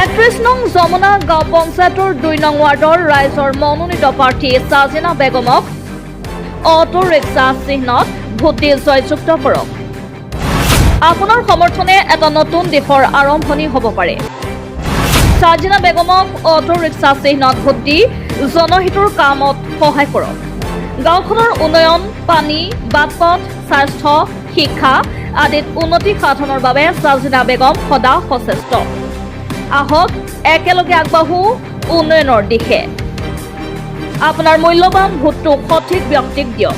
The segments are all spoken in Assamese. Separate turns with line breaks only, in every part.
31 নং যমুনা গাঁও পঞ্চায়তৰ 2 নং ৱাৰ্ডৰ ৰাইজৰ মনোনীত প্ৰাৰ্থী সাজিনা বেগমক অটো ৰিক্সা চিহ্নত ভোট দি জয়যুক্ত কৰক। আপোনাৰ সমৰ্থনে এটা নতুন দিশৰ আৰম্ভণি হ'ব পাৰে। সাজিনা বেগমক অটো ৰিক্সা চিহ্নত ভোট দি জনহিতৰ কামত সহায় কৰক। গাঁওখনৰ উন্নয়ন, পানী, বাটপথ, স্বাস্থ্য, শিক্ষা আদিত উন্নতি সাধনৰ বাবে সাজিনা বেগম সদা সচেষ্ট। আহক একেলগে আগবাঢ়ো উন্নয়নৰ দিশে। আপোনাৰ মূল্যৱান ভোটটো সঠিক ব্যক্তিক দিয়ক।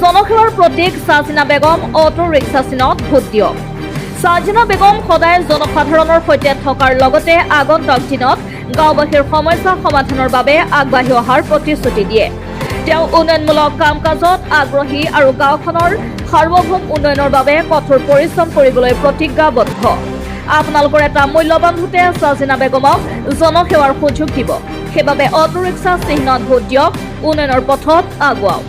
জনসেৱাৰ প্ৰতীক Sajina Begum auto rickshaw চিহ্নত vote দিয়ক। সাজিনা বেগম সদায় জনসাধাৰণৰ সৈতে থকাৰ লগতে আগন্তুক দিনত গাঁওবাসীৰ সমস্যা সমাধানৰ বাবে আগবাঢ়ি অহাৰ প্ৰতিশ্ৰুতি দিয়ে। তেওঁ উন্নয়নমূলক কাম কাজত আগ্ৰহী আৰু গাঁওখনৰ সাৰ্বভৌম উন্নয়নৰ বাবে কঠোৰ পৰিশ্ৰম কৰিবলৈ প্ৰতিজ্ঞাবদ্ধ। আপোনালোকৰ এটা মূল্যৱান ভোটে সাজিনা বেগমক জনসেৱাৰ সুযোগ দিব। সেইবাবে অটো ৰিক্সা চিহ্নত ভোট দিয়ক, উন্নয়নৰ পথত আগুৱাওক।